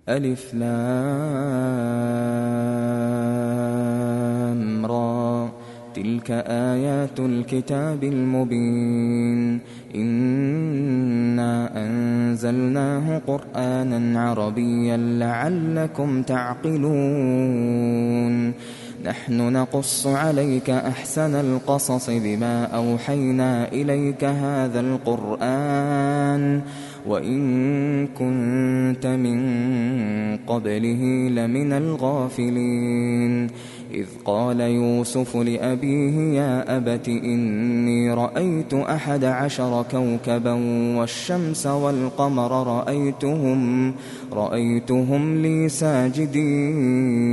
ألف لام را تلك آيات الكتاب المبين إنا أنزلناه قرآنا عربيا لعلكم تعقلون نحن نقص عليك أحسن القصص بما أوحينا إليك هذا القرآن وإن كنت من قبله لمن الغافلين إذ قال يوسف لأبيه يا أبت إني رأيت 11 كوكبا والشمس والقمر رأيتهم لي ساجدين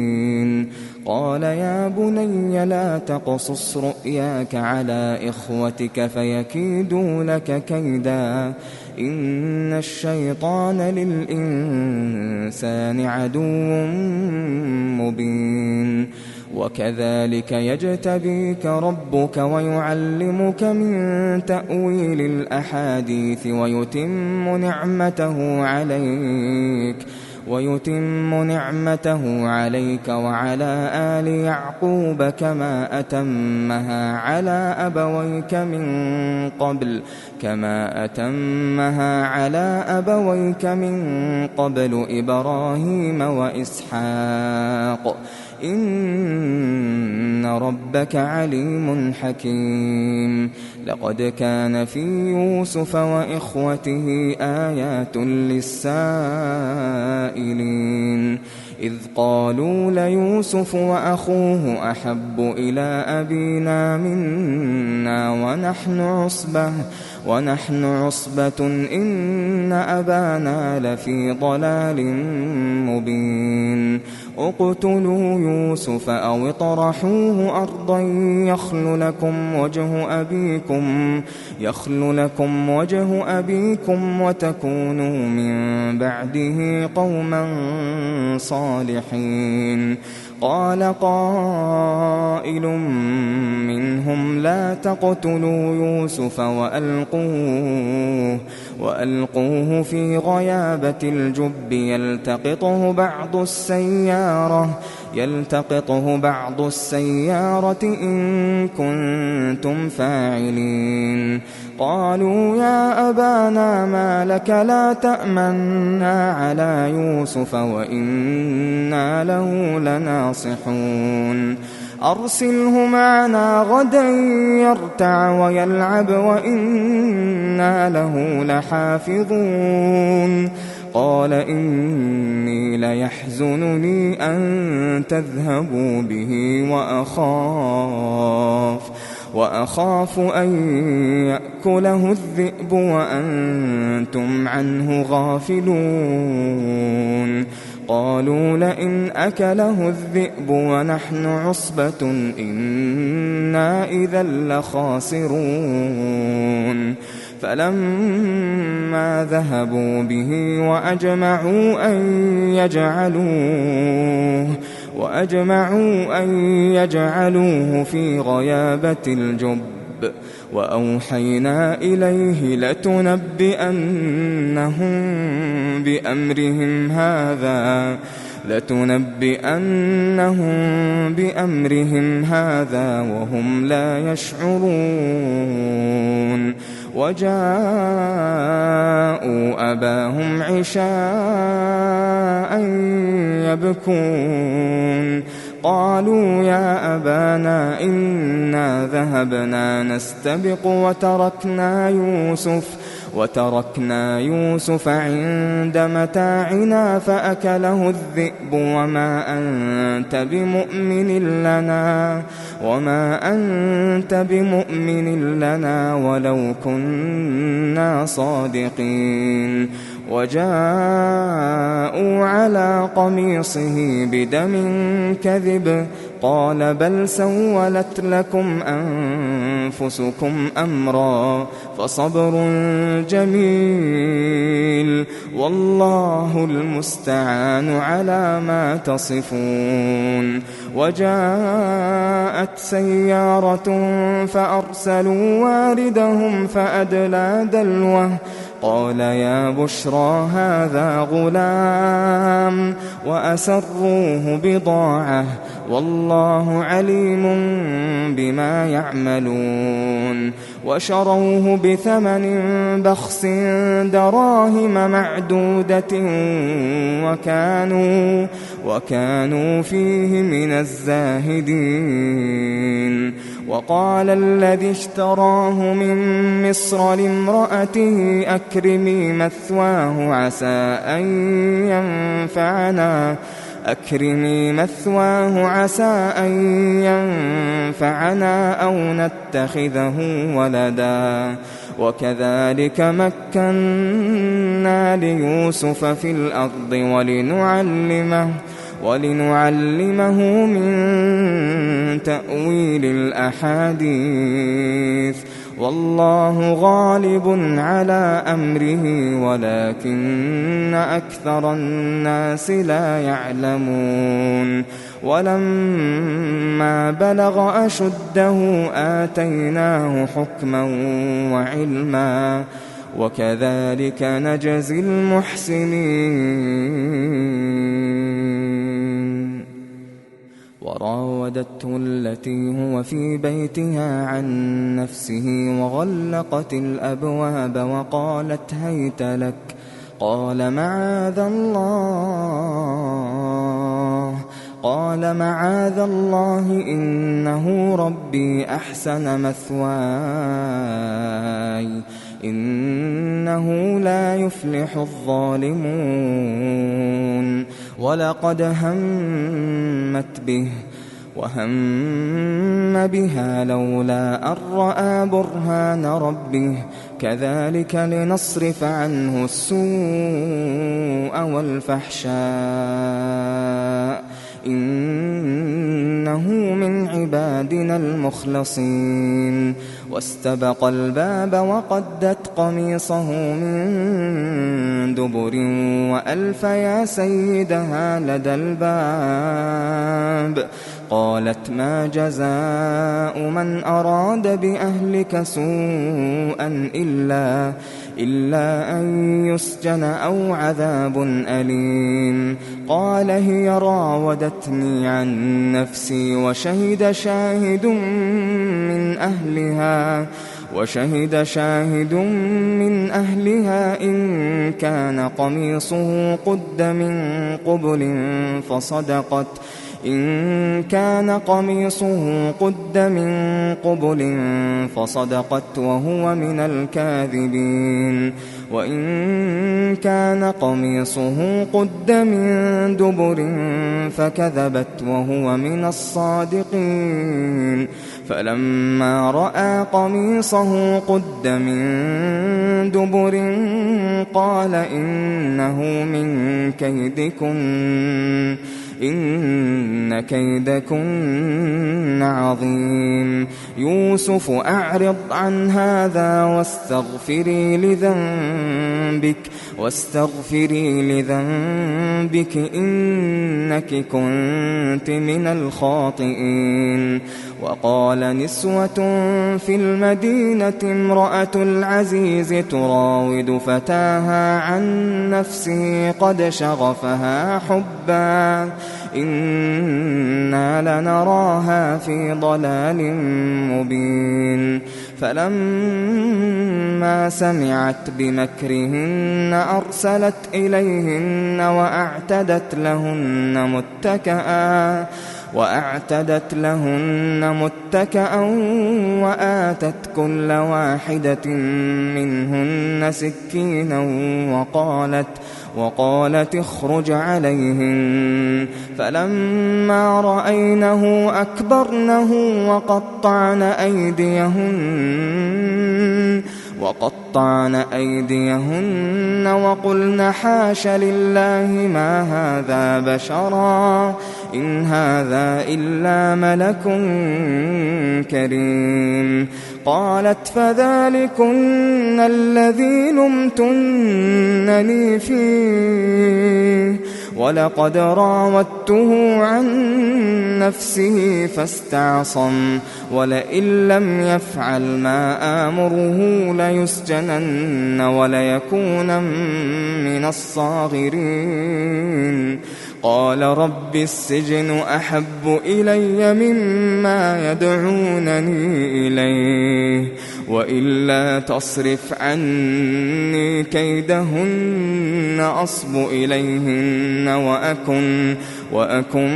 قال يا بني لا تقصص رؤياك على إخوتك فيكيدوا لك كيدا إن الشيطان للإنسان عدو مبين وكذلك يجتبيك ربك ويعلمك من تأويل الأحاديث ويتم نعمته عليك وعلى آل يعقوب كما أتمها على أبويك من قبل إبراهيم وإسحاق إن ربك عليم حكيم لقد كان في يوسف وإخوته آيات للسائلين إذ قالوا ليوسف وأخوه أحب إلى أبينا منا ونحن عصبة إن أبانا لفي ضلال مبين اقتلوا يوسف أو اطرحوه أرضا يخل لكم وجه أبيكم وتكونوا من بعده قوما صالحين قال قائل منهم لا تقتلوا يوسف وألقوه في غيابة الجب يلتقطه بعض السيارة إن كنتم فاعلين قالوا يا أبانا ما لك لا تأمنا على يوسف وإنا له لناصحون أرسله معنا غدا يرتع ويلعب وإنا له لحافظون قال إني ليحزنني أن تذهبوا به وأخاف أن يأكله الذئب وأنتم عنه غافلون قالوا لئن أكله الذئب ونحن عصبة إنا إذا لخاسرون فلما ذهبوا به وأجمعوا أن يجعلوه في غيابة الجب وأوحينا إليه لتنبئنهم بأمرهم هذا وهم لا يشعرون وجاءوا أباهم عشاء يبكون قالوا يا أبانا إنا ذهبنا نستبق وتركنا يوسف عند متاعنا فأكله الذئب وما أنت بمؤمن لنا ولو كنا صادقين وجاءوا على قميصه بدم كذب قال بل سولت لكم أنفسكم أمرا فصبر جميل والله المستعان على ما تصفون وجاءت سيارة فأرسلوا واردهم فأدلى دلوه قال يا بشرى هذا غلام وأسروه بضاعة والله عليم بما يعملون وشروه بثمن بخس دراهم معدودة وكانوا فيه من الزاهدين وقال الذي اشتراه من مصر لامرأته أكرمي مثواه عسى أن ينفعنا أو نتخذه ولدا وكذلك مكنا ليوسف في الأرض ولنعلمه من تأويل الأحاديث والله غالب على أمره ولكن أكثر الناس لا يعلمون ولما بلغ أشده آتيناه حكما وعلما وكذلك نجزي المحسنين وراودته التي هو في بيتها عن نفسه وغلقت الأبواب وقالت هيت لك قال معاذ الله إنه ربي أحسن مثواي إنه لا يفلح الظالمون ولقد همت به وهم بها لولا أن رأى برهان ربه كذلك لنصرف عنه السوء والفحشاء إنه من عبادنا المخلصين واستبق الباب وقدت قميصه من دبر وألف يا سيدها لدى الباب قالت ما جزاء من أراد بأهلك سوءا إلا أن يسجن أو عذاب أليم قال هي راودتني عن نفسي وشهد شاهد من أهلها إن كان قميصه قد من قبل فصدقت وهو من الكاذبين وإن كان قميصه قد من دبر فكذبت وهو من الصادقين فلما رأى قميصه قد من دبر قال إنه من كيدكن إن كيدكن عظيم يوسف أعرض عن هذا واستغفري لذنبك إنك كنت من الخاطئين وقال نسوة في المدينة امرأة العزيز تراود فتاها عن نفسه قد شغفها حبا إنا لنراها في ضلال مبين فلما سمعت بمكرهن أرسلت إليهن وأعتدت لهن متكأ وآتت كل واحدة منهن سكينا وقالت اخرج عليهن فلما رأينه أكبرنه وقطعن أيديهن وقلن حاش لله ما هذا بشرا إن هذا إلا ملك كريم قالت فذلكن الذي لمتنني فيه ولقد راودته عن نفسه فاستعصم ولئن لم يفعل ما آمره ليسجنن وليكون من الصاغرين قال رب السجن أحب إلي مما يدعونني إليه وإلا تصرف عني كيدهن أصب إليهن وأكن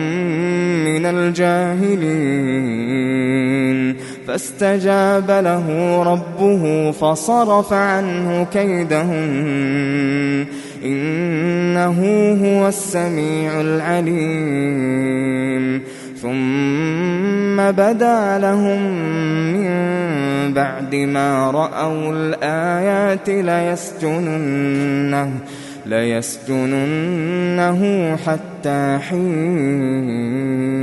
من الجاهلين فاستجاب له ربه فصرف عنه كيدهن إنه هو السميع العليم ثم بدا لهم من بعد ما رأوا الآيات ليسجننه حتى حين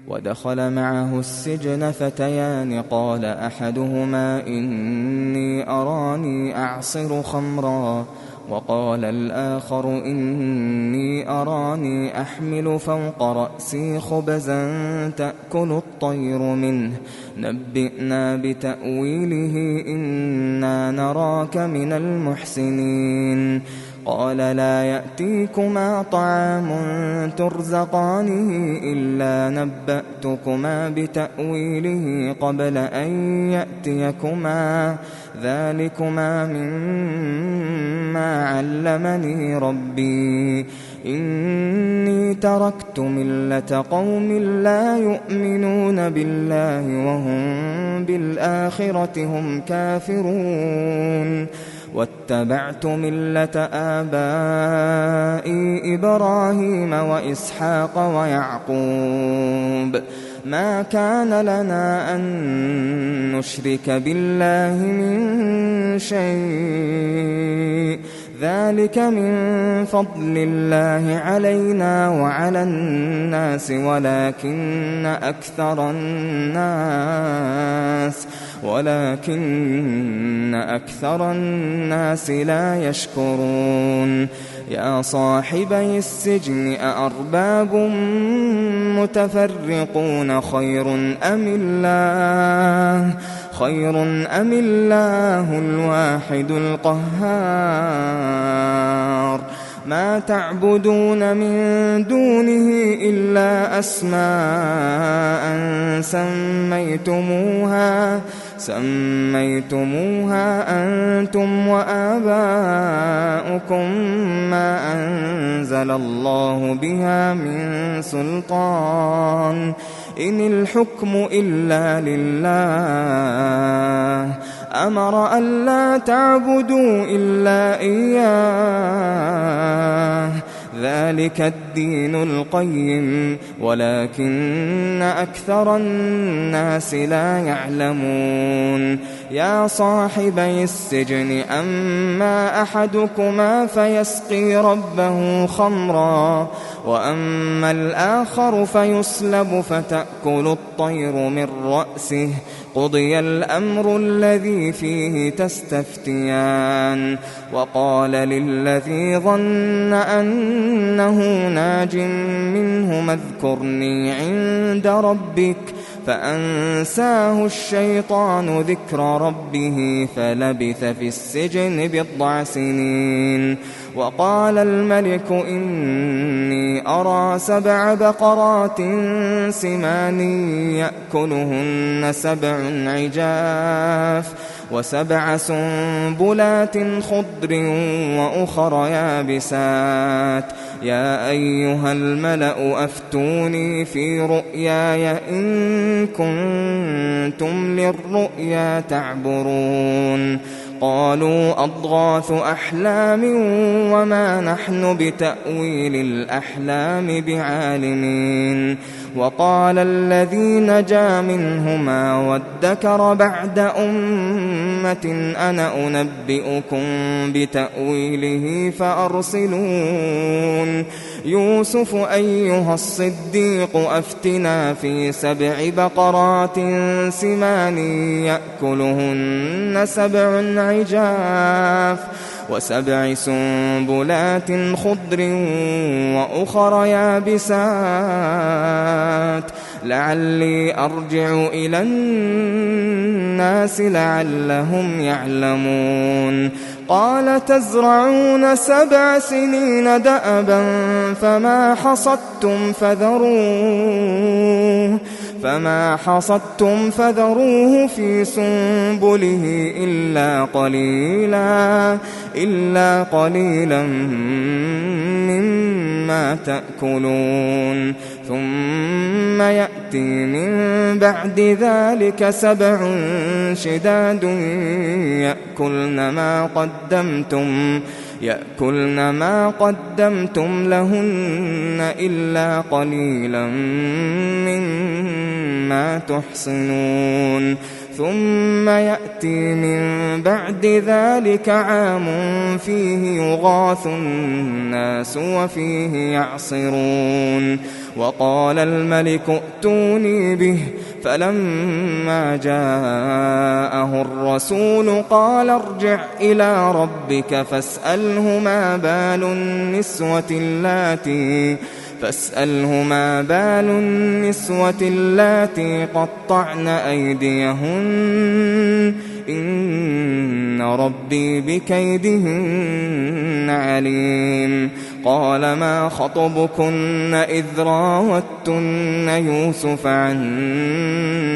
ودخل معه السجن فتيان قال أحدهما إني أراني أعصر خمرا وقال الآخر إني أراني أحمل فوق رأسي خبزا تأكل الطير منه نبئنا بتأويله إنا نراك من المحسنين قال لا يأتيكما طعام ترزقانه إلا نبأتكما بتأويله قبل أن يأتيكما ذلكما مما علمني ربي إني تركت ملة قوم لا يؤمنون بالله وهم بالآخرة هم كافرون واتبعت ملة آبائي إبراهيم وإسحاق ويعقوب ما كان لنا أن نشرك بالله من شيء ذلك من فضل الله علينا وعلى الناس ولكن أكثر الناس لا يشكرون يا صاحبي السجن أأرباب متفرقون خير أم الله الواحد القهار ما تعبدون من دونه إلا أسماء سميتموها أنتم وآباؤكم ما أنزل الله بها من سلطان إن الحكم إلا لله أمر ألا تعبدوا إلا إياه ذلك الدين القيم ولكن أكثر الناس لا يعلمون يا صاحبي السجن أما أحدكما فيسقي ربه خمرا وأما الآخر فيصلب فتأكل الطير من رأسه قضي الأمر الذي فيه تستفتيان وقال للذي ظن أنه ناج منهما اذكرني عند ربك فأنساه الشيطان ذكر ربه فلبث في السجن 9 سنين وقال الملك إني أرى 7 بقرات سمان يأكلهن 7 عجاف و7 سنبلات خضر وأخر يابسات يا أيها الملأ أفتوني في رؤياي إن كنتم للرؤيا تعبرون قالوا أضغاث أحلام وما نحن بتأويل الأحلام بعالمين وقال الذي نجا منهما وادكر بعد أمة أنا أنبئكم بتأويله فأرسلون يوسف أيها الصديق أفتنا في 7 بقرات سمان يأكلهن 7 عجاف و7 سنبلات خضر وأخر يابسات لعلي أرجع إلى الناس لعلهم يعلمون قال تزرعون 7 سنين دأبا فما حصدتم فذروه في سنبله إلا قليلا مما تأكلون ثم يأتي من بعد ذلك 7 شداد يأكلن ما قدمتم لهن إلا قليلا مما تحصنون ثم يأتي من بعد ذلك عام فيه يغاث الناس وفيه يعصرون وقال الملك ائتوني به فلما جاءه الرسول قال ارجع إلى ربك فاسأله ما بال النسوة اللاتي قطعن أيديهن إن ربي بكيدهن عليم قال ما خطبكن إذ راوتن يوسف عن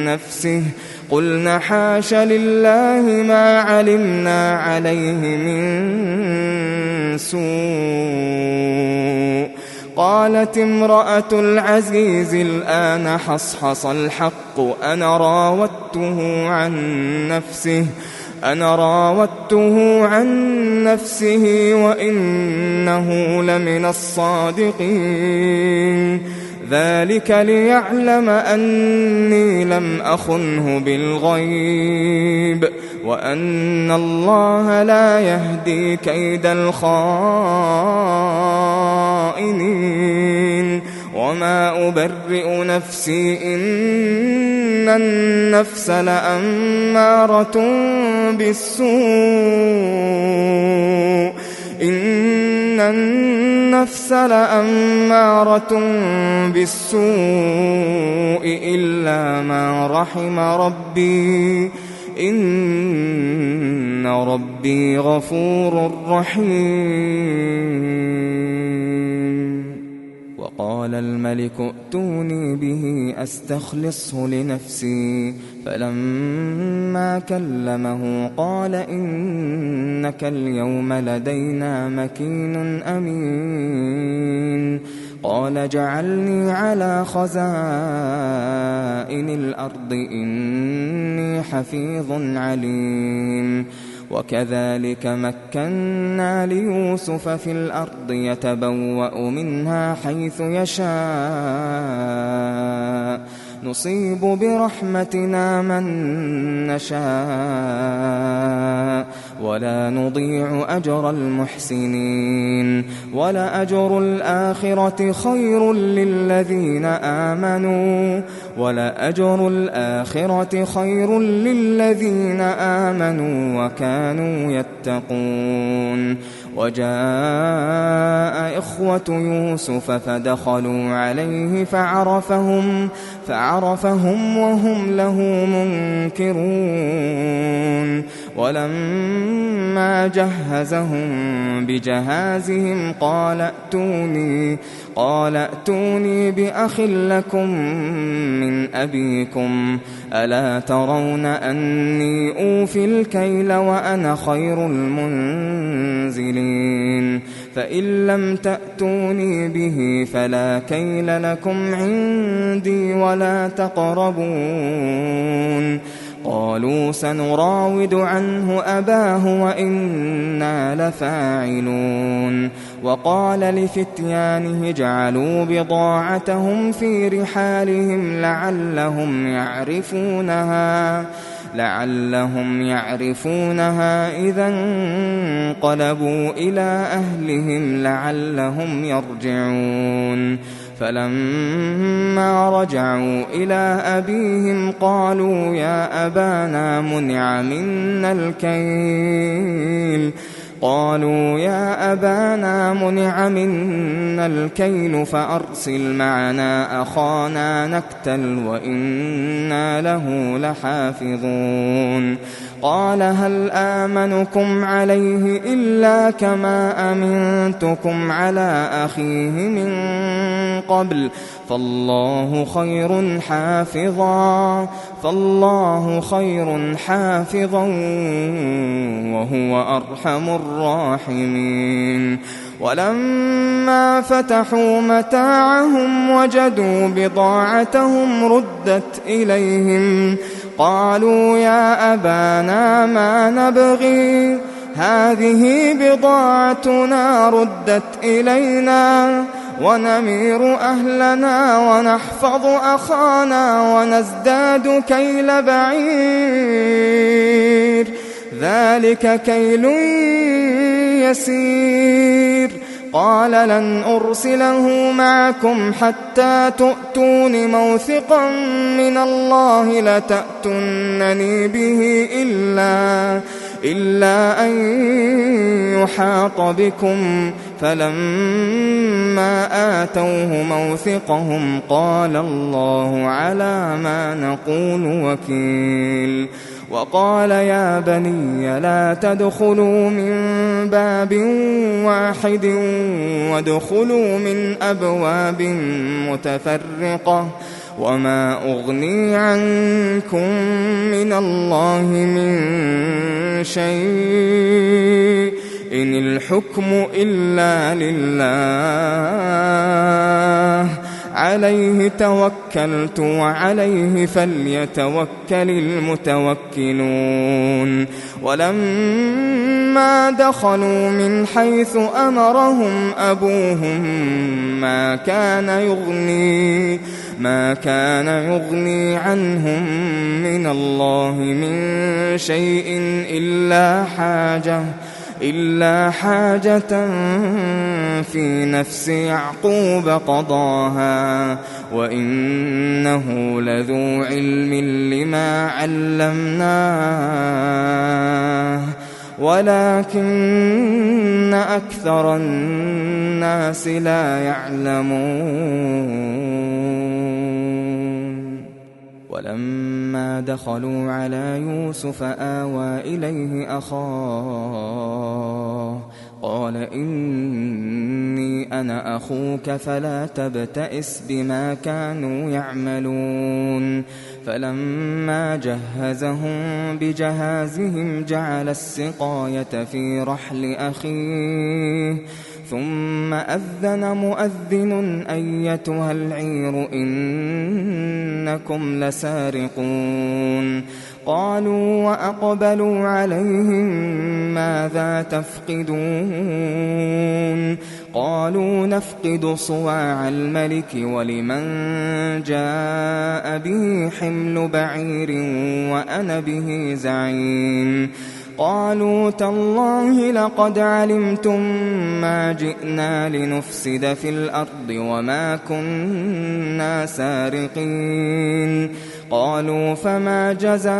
نفسه قلنا حاش لله ما علمنا عليه من سوء قالت امرأة العزيز الآن حصحص الحق أنا راودته عن نفسه وإنه لمن الصادقين ذلك ليعلم أني لم أخنه بالغيب وأن الله لا يهدي كيد الخائنين وما أبرئ نفسي إن النفس لأمارة بالسوء إلا ما رحم ربي إن ربي غفور رحيم وقال الملك ائتوني به أستخلصه لنفسي فلما كلمه قال إنك اليوم لدينا مكين أمين قال جعلني على خزائن الأرض إني حفيظ عليم وكذلك مكنا ليوسف في الأرض يتبوأ منها حيث يشاء نصيب برحمتنا من نشاء ولا نضيع أجر المحسنين ولأجر الآخرة خير للذين آمنوا وكانوا يتقون وجاء إخوة يوسف فدخلوا عليه فعرفهم وهم له منكرون ولما جهزهم بجهازهم قال ائتوني بأخ لكم من أبيكم ألا ترون أني أوفي الكيل وأنا خير المنزلين فإن لم تأتوني به فلا كيل لكم عندي ولا تقربون قالوا سنراود عنه أباه وإنا لفاعلون وقال لفتيانه اجعلوا بضاعتهم في رحالهم لعلهم يعرفونها إذا انقلبوا إلى أهلهم لعلهم يرجعون فلما رجعوا إلى أبيهم قالوا يا أبانا منع منا الكيل فأرسل معنا أخانا نكتل وإنا له لحافظون قال هل آمنكم عليه إلا كما أمنتكم على أخيه من قبل فالله خير حافظا وهو أرحم الراحمين ولما فتحوا متاعهم وجدوا بضاعتهم ردت إليهم قالوا يا أبانا ما نبغي هذه بضاعتنا ردت إلينا ونمير أهلنا ونحفظ أخانا ونزداد كيل بعير ذلك كيل يسير قال لن أرسله معكم حتى تؤتون موثقا من الله لتأتونني به إلا أن يحاط بكم فلما آتوه موثقهم قال الله على ما نقول وكيل وقال يا بني لا تدخلوا من باب واحد وادخلوا من أبواب متفرقة وما أغني عنكم من الله من شيء إن الحكم إلا لله عليه توكلت وعليه فليتوكل المتوكلون ولما دخلوا من حيث أمرهم أبوهم ما كان يغني عنهم من الله من شيء إلا حاجة في نفس يعقوب قضاها وإنه لذو علم لما علمناه ولكن أكثر الناس لا يعلمون ولما دخلوا على يوسف آوى إليه أخاه قال إني أنا أخوك فلا تبتئس بما كانوا يعملون فلما جهزهم بجهازهم جعل السقاية في رحل أخيه ثم أذن مؤذن أيتها العير إنكم لسارقون قالوا وأقبلوا عليهم ماذا تفقدون قالوا نفقد صواع الملك ولمن جاء به حمل بعير وأنا به زعيم قالوا تالله لقد علمتم ما جئنا لنفسد في الأرض وما كنا سارقين قالوا فما جزاؤه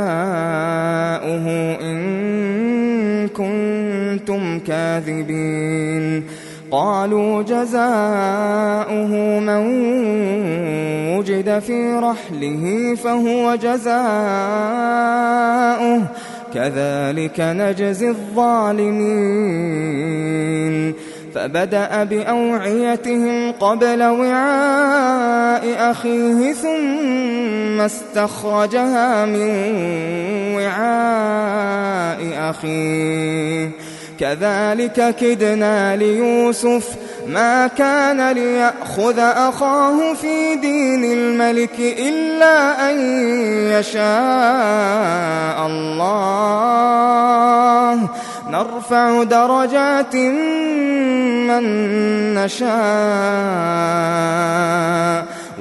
إن كنتم كاذبين قالوا جزاؤه من وجد في رحله فهو جزاؤه كذلك نجزي الظالمين فبدأ بأوعيتهم قبل وعاء أخيه ثم استخرجها من وعاء أخيه كذلك كدنا ليوسف ما كان ليأخذ أخاه في دين الملك إلا أن يشاء الله نرفع درجات من نشاء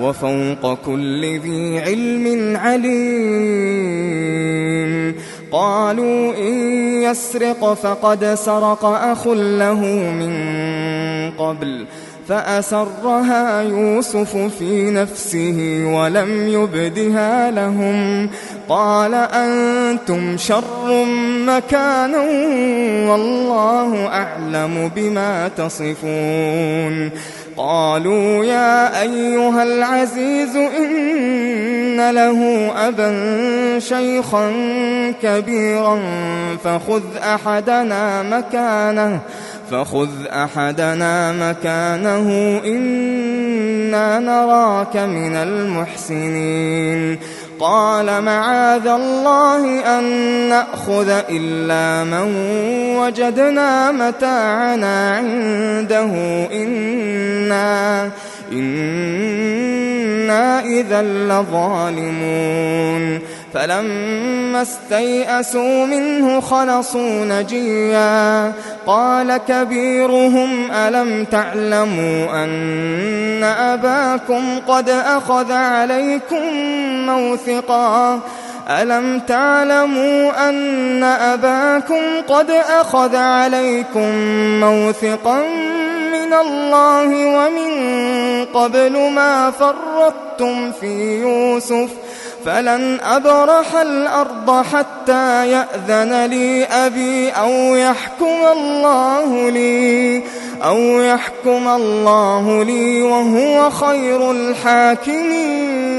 وفوق كل ذي علم عليم قالوا إن يسرق فقد سرق أخ له من قبل فأسرها يوسف في نفسه ولم يبدها لهم قال أنتم شر مكانا والله أعلم بما تصفون قالوا يا أيها العزيز إن له أبا شيخا كبيرا فخذ أحدنا مكانه إنا نراك من المحسنين قال معاذ الله أن نأخذ إلا من وجدنا متاعنا عنده إنا إذا لظالمون فلما استيئسوا منه خلصوا نجيا قال كبيرهم ألم تعلموا أن أباكم قد أخذ عليكم موثقا من الله ومن قبل ما فرطتم في يوسف فلن أبرح الأرض حتى يأذن لي أبي أو يحكم الله لي وهو خير الحاكمين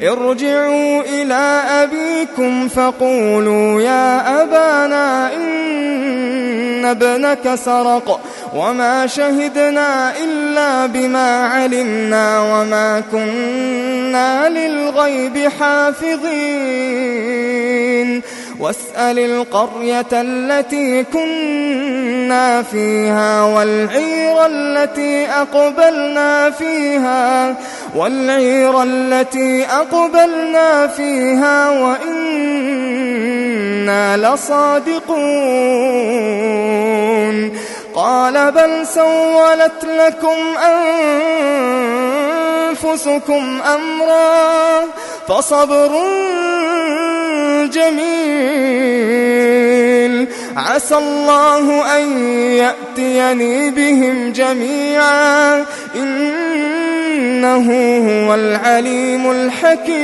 ارجعوا إلى أبيكم فقولوا يا أبانا إن ابنك سرق وما شهدنا إلا بما علمنا وما كنا للغيب حافظين واسأل القرية التي كنا فيها والعير التي أقبلنا فيها وإنا لصادقون قال بل سولت لكم أنفسكم أمرا فصبر جميل عسى الله أن يأتيني بهم جميعا إنه هو العليم الحكيم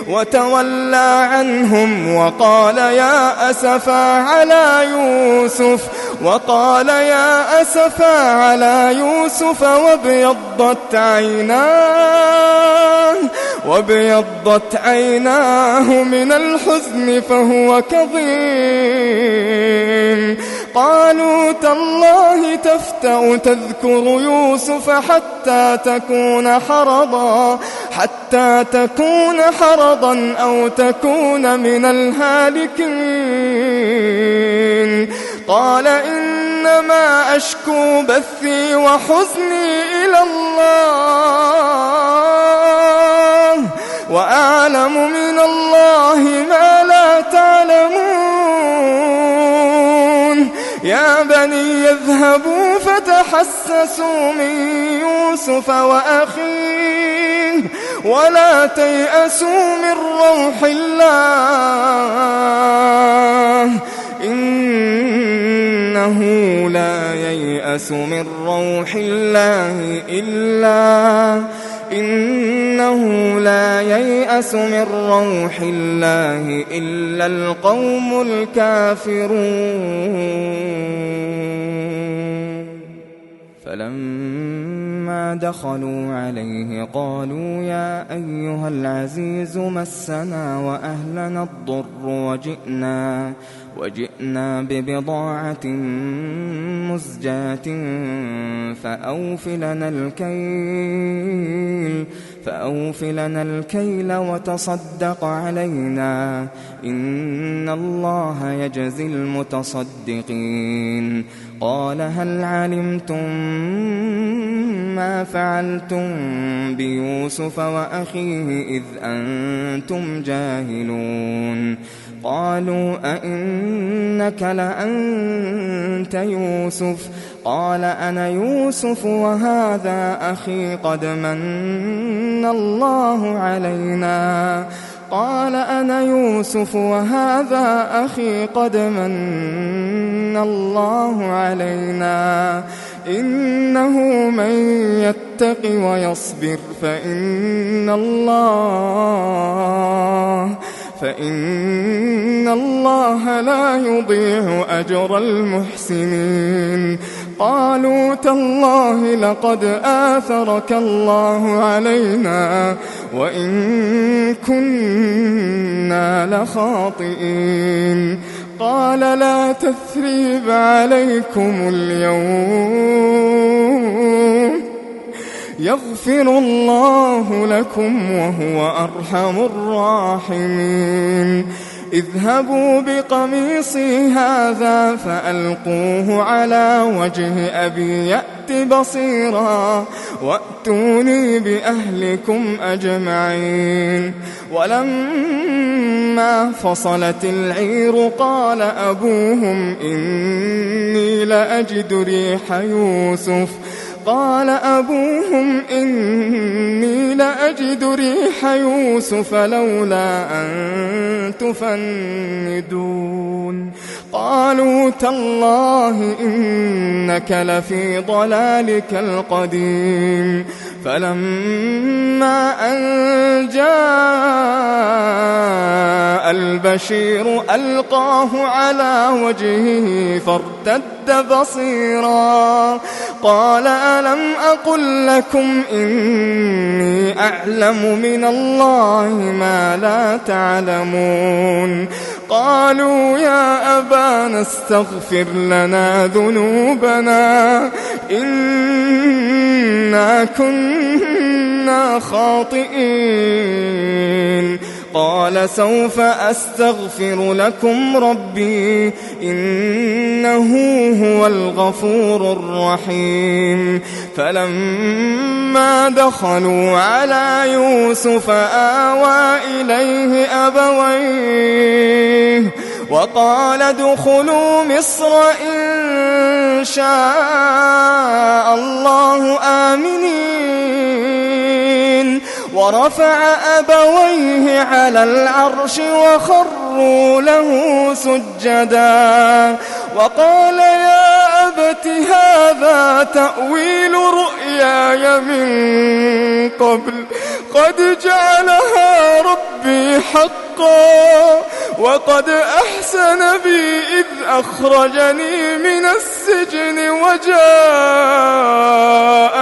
وتولى عنهم وقال يا أسفا على يوسف وابيضت عيناه من الحزن فهو كظيم قالوا تالله تفتأ تذكر يوسف حتى تكون حرضا أو تكون من الهالكين قال إنما أشكو بثي وحزني إلى الله وأعلم من الله ما لا تعلمون يا بني يذهبوا فتحسسوا من يوسف وأخيه ولا تيأسوا من روح الله إنه لا ييأس من روح الله إلا القوم الكافرون فلما دخلوا عليه قالوا يا أيها العزيز مسنا وأهلنا الضر وجئنا ببضاعة مزجاة فأوف لنا الكيل وتصدق علينا إن الله يجزي المتصدقين قال هل علمتم ما فعلتم بيوسف وأخيه إذ أنتم جاهلون قالوا أئنك لأنت يوسف قال أنا يوسف وهذا أخي قد من الله علينا إنه من يتق ويصبر فإن الله لا يضيع أجر المحسنين. قالوا تالله لقد آثرك الله علينا وإن كنا لخاطئين. قال لا تثريب عليكم اليوم يغفر الله لكم وهو أرحم الراحمين. اذهبوا بقميصي هذا فألقوه على وجه أبي يأت بصيرا وأتوني بأهلكم أجمعين. ولما فصلت العير قال أبوهم إني لأجد ريح يوسف لولا أن تفندون. قالوا تالله إنك لفي ضلالك القديم. فلما أن جاء البشير ألقاه على وجهه فارتد بصيرا قال ألم أقل لكم إني أعلم من الله ما لا تعلمون. قالوا يا أبانا استغفر لنا ذنوبنا إنا كنا خاطئين. قال سوف أستغفر لكم ربي إنه هو الغفور الرحيم. فلما دخلوا على يوسف آوى إليه أبويه وقال ادخلوا مصر إن شاء الله آمنين. ورفع أبويه على العرش وخروا له سجدا وقال يا أبت هذا تأويل رؤياي من قبل قد جعلها ربي حقا وقد أحسن بي إذ أخرجني من السجن وجاء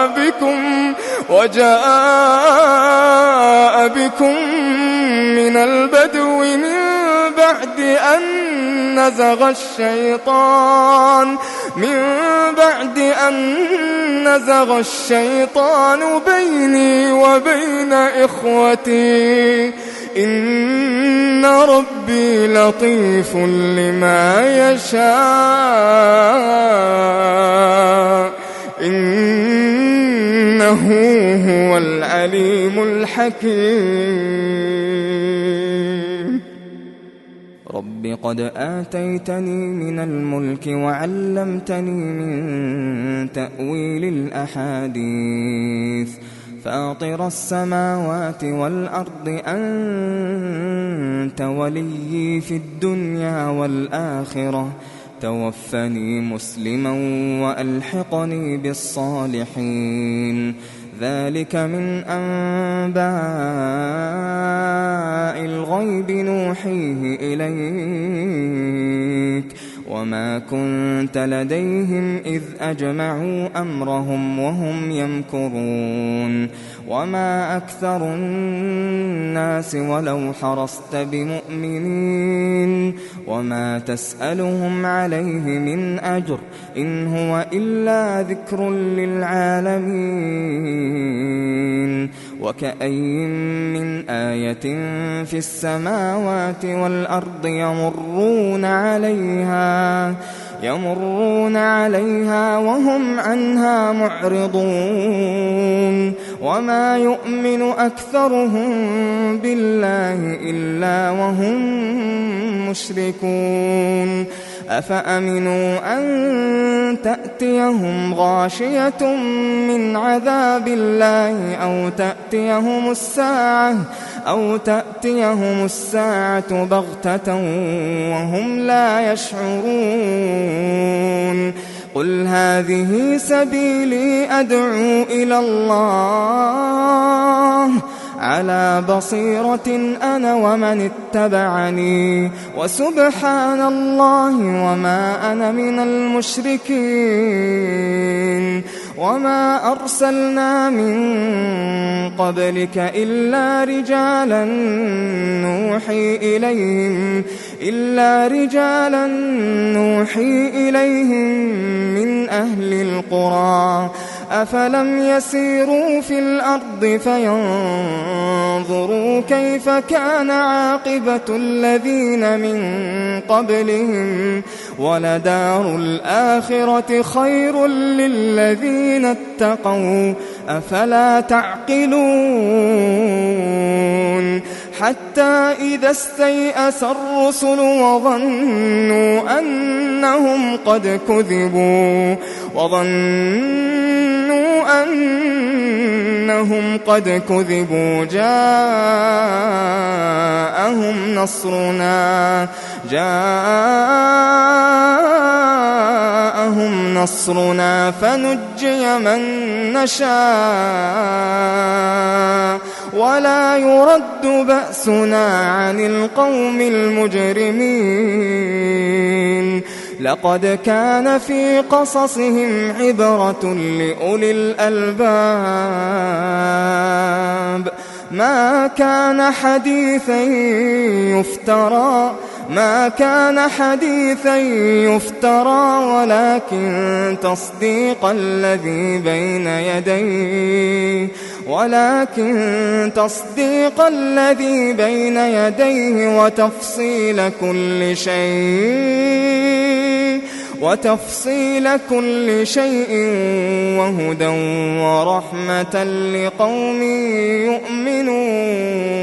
بكم من البدو من بعد أن نزغ الشيطان بيني وبين إخوتي إن ربي لطيف لما يشاء إنه هو العليم الحكيم. رب قد آتيتني من الملك وعلمتني من تأويل الأحاديث فاطر السماوات والأرض أنت وليي في الدنيا والآخرة توفني مسلما وألحقني بالصالحين. ذلك من أنباء الغيب نوحيه إليك وما كنت لديهم إذ أجمعوا أمرهم وهم يمكرون. وما أكثر الناس ولو حرصت بمؤمنين وما تسألهم عليه من أجر إن هو إلا ذكر للعالمين. وكأين من آية في السماوات والأرض يمرون عليها وهم عنها معرضون. وما يؤمن أكثرهم بالله إلا وهم مشركون. أفأمنوا أن تأتيهم غاشية من عذاب الله أو تأتيهم الساعة بغتة وهم لا يشعرون. قل هذه سبيلي أدعو إلى الله على بصيرة أنا ومن اتبعني وسبحان الله وما أنا من المشركين وما أرسلنا من قبلك إلا رجالا نوحي إليهم من أهل القرى أفلم يسيروا في الأرض فينظروا كيف كان عاقبة الذين من قبلهم ولدار الآخرة خير للذين اتقوا أفلا تعقلون حتى إذا استيأس الرسل وظنوا أنهم قد كذبوا جاءهم نصرنا فنجي من نشاء ولا يرد بأسنا عن القوم المجرمين لقد كان في قصصهم عبرة لأولي الألباب ما كان حديثا يفترى ولكن تصديق الذي بين يديه وتفصيل كل شيء وهدى ورحمة لقوم يؤمنون.